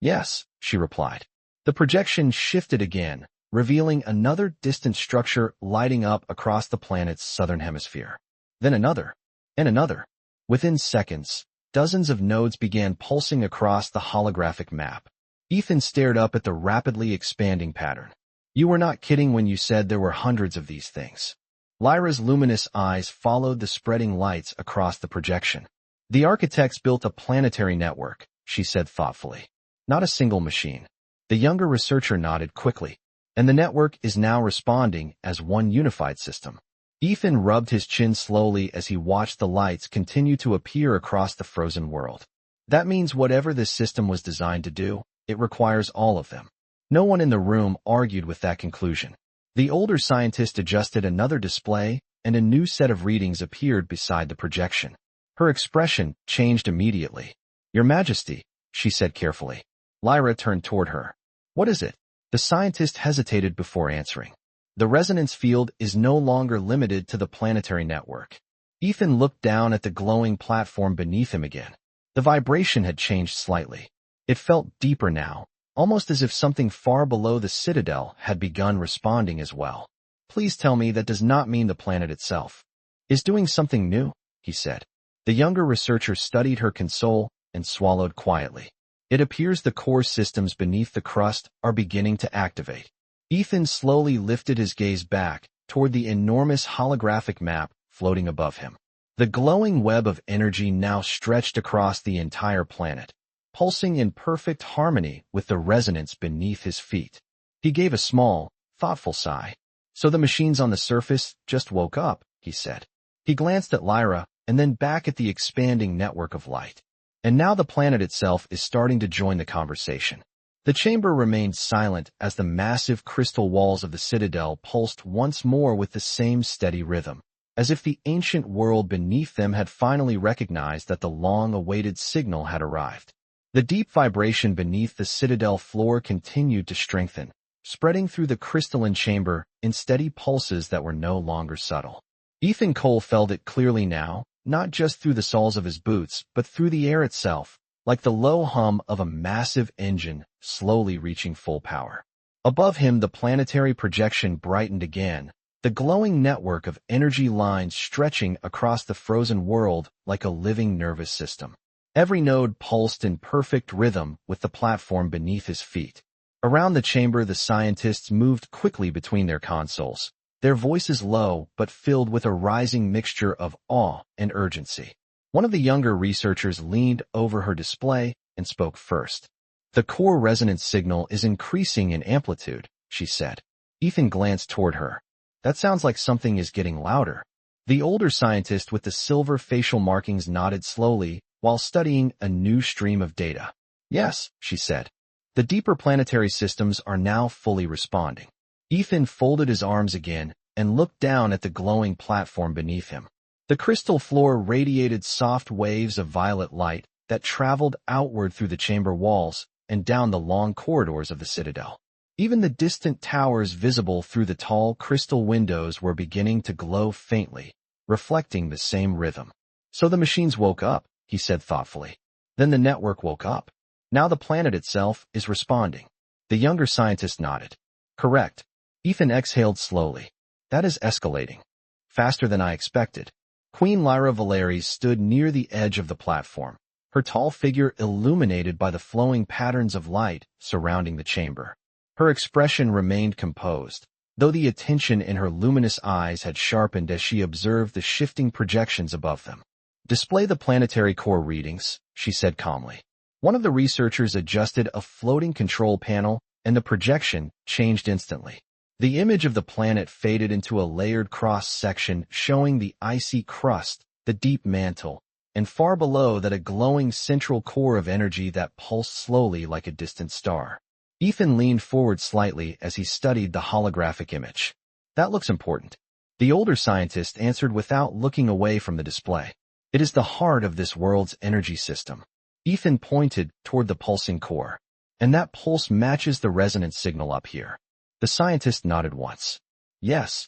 "Yes," she replied. The projection shifted again, revealing another distant structure lighting up across the planet's southern hemisphere. Then another, and another. Within seconds, dozens of nodes began pulsing across the holographic map. Ethan stared up at the rapidly expanding pattern. "You were not kidding when you said there were hundreds of these things." Lyra's luminous eyes followed the spreading lights across the projection. "The architects built a planetary network," she said thoughtfully. "Not a single machine." The younger researcher nodded quickly. "And the network is now responding as one unified system." Ethan rubbed his chin slowly as he watched the lights continue to appear across the frozen world. "That means whatever this system was designed to do, it requires all of them." No one in the room argued with that conclusion. The older scientist adjusted another display, and a new set of readings appeared beside the projection. Her expression changed immediately. "Your Majesty," she said carefully. Lyra turned toward her. "What is it?" The scientist hesitated before answering. "The resonance field is no longer limited to the planetary network." Ethan looked down at the glowing platform beneath him again. The vibration had changed slightly. It felt deeper now, almost as if something far below the citadel had begun responding as well. "Please tell me that does not mean the planet itself is doing something new," he said. The younger researcher studied her console and swallowed quietly. "It appears the core systems beneath the crust are beginning to activate." Ethan slowly lifted his gaze back toward the enormous holographic map floating above him. The glowing web of energy now stretched across the entire planet, pulsing in perfect harmony with the resonance beneath his feet. He gave a small, thoughtful sigh. "So the machines on the surface just woke up," he said. He glanced at Lyra and then back at the expanding network of light. "And now the planet itself is starting to join the conversation." The chamber remained silent as the massive crystal walls of the citadel pulsed once more with the same steady rhythm, as if the ancient world beneath them had finally recognized that the long-awaited signal had arrived. The deep vibration beneath the citadel floor continued to strengthen, spreading through the crystalline chamber in steady pulses that were no longer subtle. Ethan Cole felt it clearly now, not just through the soles of his boots, but through the air itself, like the low hum of a massive engine slowly reaching full power. Above him, the planetary projection brightened again, the glowing network of energy lines stretching across the frozen world like a living nervous system. Every node pulsed in perfect rhythm with the platform beneath his feet. Around the chamber, the scientists moved quickly between their consoles, their voices low but filled with a rising mixture of awe and urgency. One of the younger researchers leaned over her display and spoke first. "The core resonance signal is increasing in amplitude," she said. Ethan glanced toward her. "That sounds like something is getting louder." The older scientist with the silver facial markings nodded slowly while studying a new stream of data. "Yes," she said. "The deeper planetary systems are now fully responding." Ethan folded his arms again and looked down at the glowing platform beneath him. The crystal floor radiated soft waves of violet light that traveled outward through the chamber walls and down the long corridors of the citadel. Even the distant towers visible through the tall crystal windows were beginning to glow faintly, reflecting the same rhythm. "So the machines woke up," he said thoughtfully. "Then the network woke up. Now the planet itself is responding." The younger scientist nodded. "Correct." Ethan exhaled slowly. "That is escalating. Faster than I expected." Queen Lyra Valeries stood near the edge of the platform, her tall figure illuminated by the flowing patterns of light surrounding the chamber. Her expression remained composed, though the attention in her luminous eyes had sharpened as she observed the shifting projections above them. "Display the planetary core readings," she said calmly. One of the researchers adjusted a floating control panel, and the projection changed instantly. The image of the planet faded into a layered cross-section showing the icy crust, the deep mantle, and far below that a glowing central core of energy that pulsed slowly like a distant star. Ethan leaned forward slightly as he studied the holographic image. "That looks important." The older scientist answered without looking away from the display. "It is the heart of this world's energy system." Ethan pointed toward the pulsing core. "And that pulse matches the resonance signal up here." The scientist nodded once. "Yes."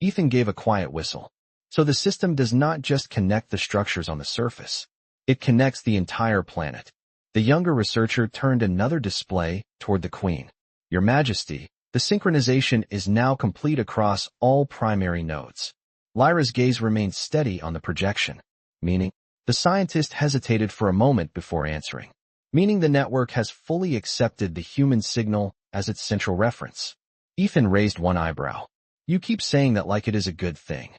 Ethan gave a quiet whistle. "So the system does not just connect the structures on the surface. It connects the entire planet." The younger researcher turned another display toward the Queen. "Your Majesty, the synchronization is now complete across all primary nodes." Lyra's gaze remained steady on the projection. "Meaning?" The scientist hesitated for a moment before answering. "Meaning the network has fully accepted the human signal as its central reference." Ethan raised one eyebrow. "You keep saying that like it is a good thing."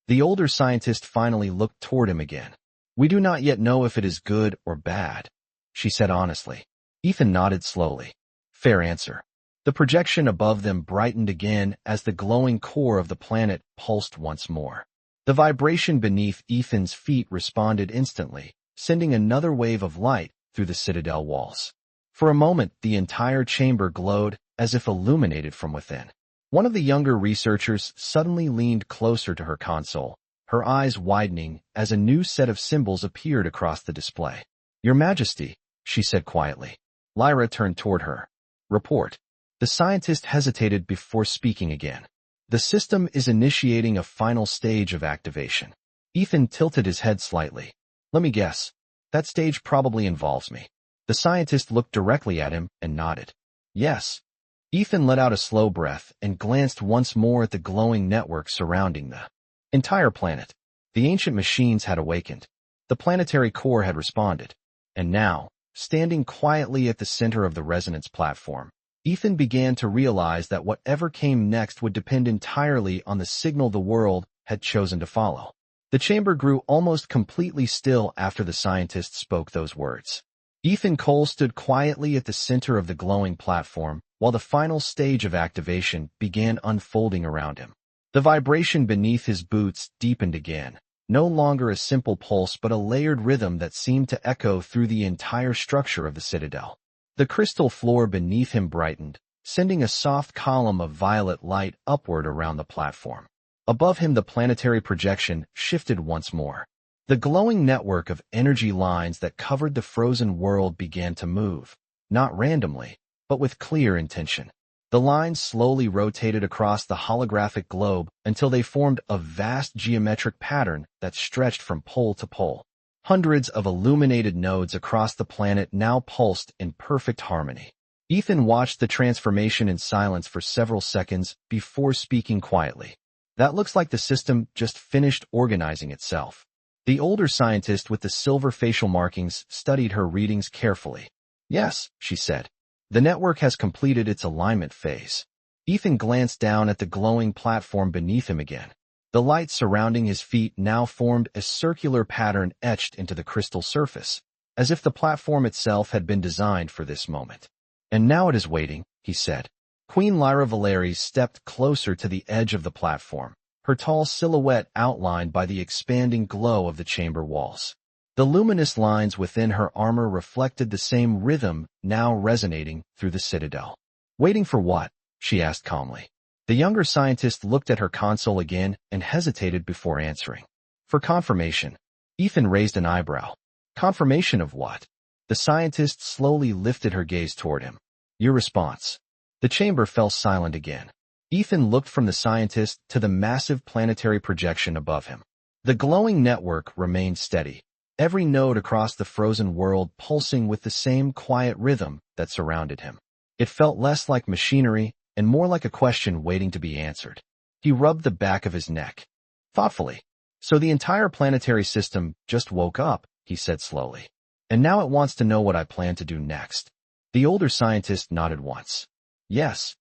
The older scientist finally looked toward him again. "We do not yet know if it is good or bad," she said honestly. Ethan nodded slowly. "Fair answer." The projection above them brightened again as the glowing core of the planet pulsed once more. The vibration beneath Ethan's feet responded instantly, sending another wave of light through the citadel walls. For a moment, the entire chamber glowed as if illuminated from within. One of the younger researchers suddenly leaned closer to her console, her eyes widening as a new set of symbols appeared across the display. "Your Majesty," she said quietly. Lyra turned toward her. "Report." The scientist hesitated before speaking again. "The system is initiating a final stage of activation." Ethan tilted his head slightly. "Let me guess. That stage probably involves me." The scientist looked directly at him and nodded. "Yes." Ethan let out a slow breath and glanced once more at the glowing network surrounding the entire planet. The ancient machines had awakened. The planetary core had responded. And now, standing quietly at the center of the resonance platform, Ethan began to realize that whatever came next would depend entirely on the signal the world had chosen to follow. The chamber grew almost completely still after the scientist spoke those words. Ethan Cole stood quietly at the center of the glowing platform, while the final stage of activation began unfolding around him. The vibration beneath his boots deepened again, no longer a simple pulse but a layered rhythm that seemed to echo through the entire structure of the citadel. The crystal floor beneath him brightened, sending a soft column of violet light upward around the platform. Above him, the planetary projection shifted once more. The glowing network of energy lines that covered the frozen world began to move, not randomly, but with clear intention. The lines slowly rotated across the holographic globe until they formed a vast geometric pattern that stretched from pole to pole. Hundreds of illuminated nodes across the planet now pulsed in perfect harmony. Ethan watched the transformation in silence for several seconds before speaking quietly. That looks like the system just finished organizing itself. The older scientist with the silver facial markings studied her readings carefully. Yes, she said. The network has completed its alignment phase. Ethan glanced down at the glowing platform beneath him again. The light surrounding his feet now formed a circular pattern etched into the crystal surface, as if the platform itself had been designed for this moment. And now it is waiting, he said. Queen Lyra Valeries stepped closer to the edge of the platform, her tall silhouette outlined by the expanding glow of the chamber walls. The luminous lines within her armor reflected the same rhythm now resonating through the citadel. Waiting for what? She asked calmly. The younger scientist looked at her console again and hesitated before answering. For confirmation. Ethan raised an eyebrow. Confirmation of what? The scientist slowly lifted her gaze toward him. Your response. The chamber fell silent again. Ethan looked from the scientist to the massive planetary projection above him. The glowing network remained steady, every node across the frozen world pulsing with the same quiet rhythm that surrounded him. It felt less like machinery and more like a question waiting to be answered. He rubbed the back of his neck. Thoughtfully. So the entire planetary system just woke up, he said slowly. And now it wants to know what I plan to do next. The older scientist nodded once. Yes.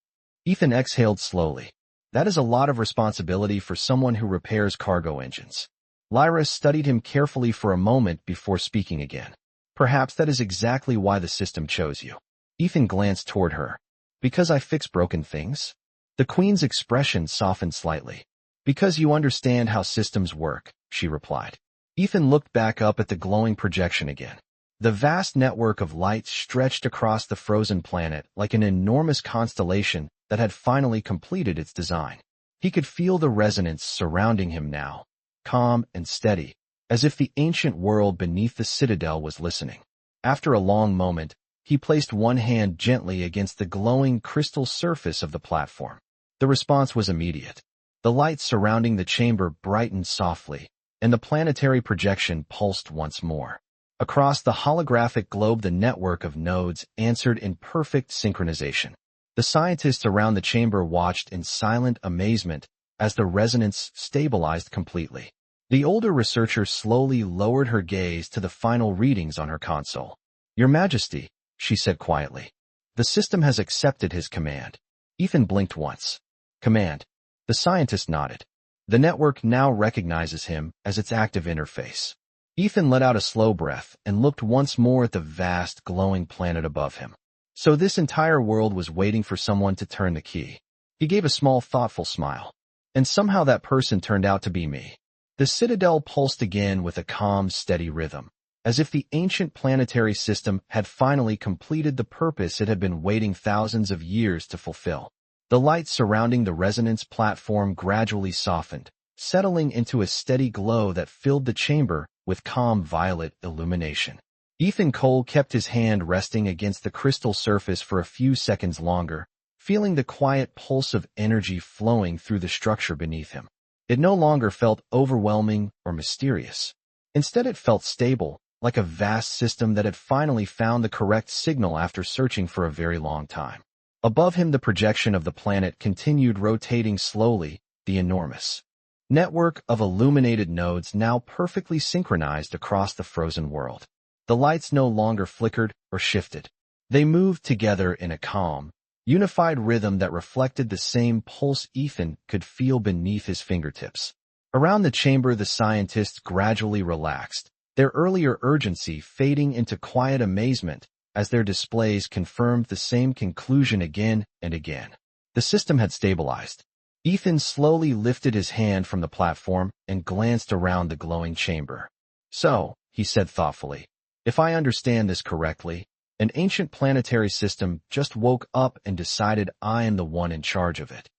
Ethan exhaled slowly. That is a lot of responsibility for someone who repairs cargo engines. Lyra studied him carefully for a moment before speaking again. Perhaps that is exactly why the system chose you. Ethan glanced toward her. Because I fix broken things? The Queen's expression softened slightly. Because you understand how systems work, she replied. Ethan looked back up at the glowing projection again. The vast network of light stretched across the frozen planet like an enormous constellation that had finally completed its design. He could feel the resonance surrounding him now, calm and steady, as if the ancient world beneath the citadel was listening. After a long moment, he placed one hand gently against the glowing crystal surface of the platform. The response was immediate. The light surrounding the chamber brightened softly, and the planetary projection pulsed once more. Across the holographic globe, the network of nodes answered in perfect synchronization. The scientists around the chamber watched in silent amazement as the resonance stabilized completely. The older researcher slowly lowered her gaze to the final readings on her console. Your Majesty, she said quietly. The system has accepted his command. Ethan blinked once. Command. The scientist nodded. The network now recognizes him as its active interface. Ethan let out a slow breath and looked once more at the vast, glowing planet above him. So this entire world was waiting for someone to turn the key. He gave a small, thoughtful smile. And somehow that person turned out to be me. The citadel pulsed again with a calm, steady rhythm, as if the ancient planetary system had finally completed the purpose it had been waiting thousands of years to fulfill. The light surrounding the resonance platform gradually softened, settling into a steady glow that filled the chamber with calm violet illumination. Ethan Cole kept his hand resting against the crystal surface for a few seconds longer, feeling the quiet pulse of energy flowing through the structure beneath him. It no longer felt overwhelming or mysterious. Instead, it felt stable, like a vast system that had finally found the correct signal after searching for a very long time. Above him, the projection of the planet continued rotating slowly, the enormous network of illuminated nodes now perfectly synchronized across the frozen world. The lights no longer flickered or shifted. They moved together in a calm, unified rhythm that reflected the same pulse Ethan could feel beneath his fingertips. Around the chamber, the scientists gradually relaxed, their earlier urgency fading into quiet amazement as their displays confirmed the same conclusion again and again. The system had stabilized. Ethan slowly lifted his hand from the platform and glanced around the glowing chamber. So, he said thoughtfully, if I understand this correctly, An ancient planetary system just woke up and decided I am the one in charge of it.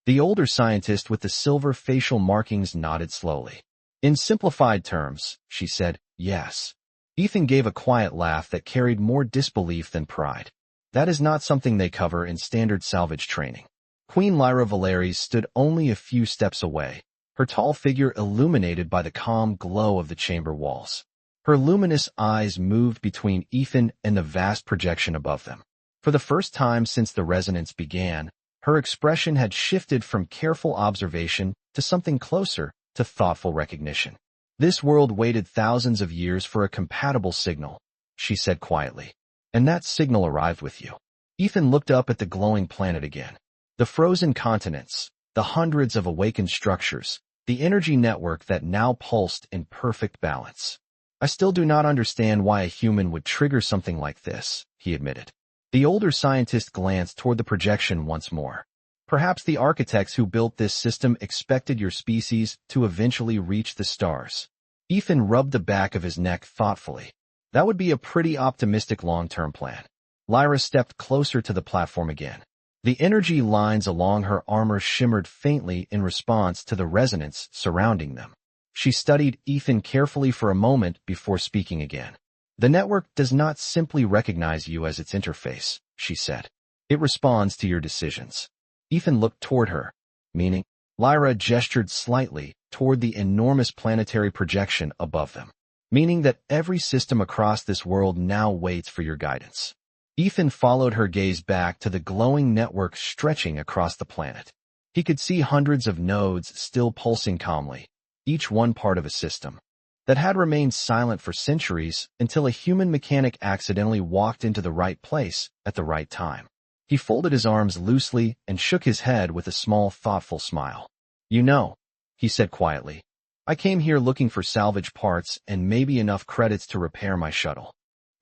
The older scientist with the silver facial markings nodded slowly. In simplified terms, she said, yes. Ethan gave a quiet laugh that carried more disbelief than pride. That is not something they cover in standard salvage training. Queen Lyra Valeries stood only a few steps away, her tall figure illuminated by the calm glow of the chamber walls. Her luminous eyes moved between Ethan and the vast projection above them. For the first time since the resonance began, her expression had shifted from careful observation to something closer to thoughtful recognition. This world waited thousands of years for a compatible signal, she said quietly. And that signal arrived with you. Ethan looked up at the glowing planet again. The frozen continents, the hundreds of awakened structures, the energy network that now pulsed in perfect balance. I still do not understand why a human would trigger something like this, he admitted. The older scientist glanced toward the projection once more. Perhaps the architects who built this system expected your species to eventually reach the stars. Ethan rubbed the back of his neck thoughtfully. That would be a pretty optimistic long-term plan. Lyra stepped closer to the platform again. The energy lines along her armor shimmered faintly in response to the resonance surrounding them. She studied Ethan carefully for a moment before speaking again. The network does not simply recognize you as its interface, she said. It responds to your decisions. Ethan looked toward her, meaning. Lyra gestured slightly toward the enormous planetary projection above them, meaning that every system across this world now waits for your guidance. Ethan followed her gaze back to the glowing network stretching across the planet. He could see hundreds of nodes still pulsing calmly, each one part of a system that had remained silent for centuries until a human mechanic accidentally walked into the right place at the right time. He folded his arms loosely and shook his head with a small, thoughtful smile. You know, he said quietly, I came here looking for salvage parts and maybe enough credits to repair my shuttle.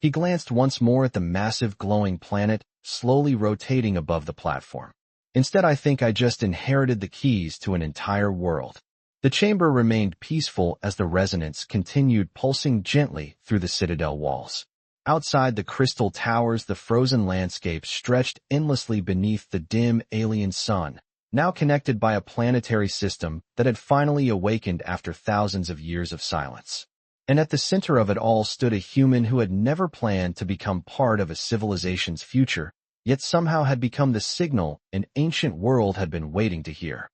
He glanced once more at the massive glowing planet, slowly rotating above the platform. Instead, I think I just inherited the keys to an entire world. The chamber remained peaceful as the resonance continued pulsing gently through the citadel walls. Outside the crystal towers, the frozen landscape stretched endlessly beneath the dim alien sun, now connected by a planetary system that had finally awakened after thousands of years of silence. And at the center of it all stood a human who had never planned to become part of a civilization's future, yet somehow had become the signal an ancient world had been waiting to hear.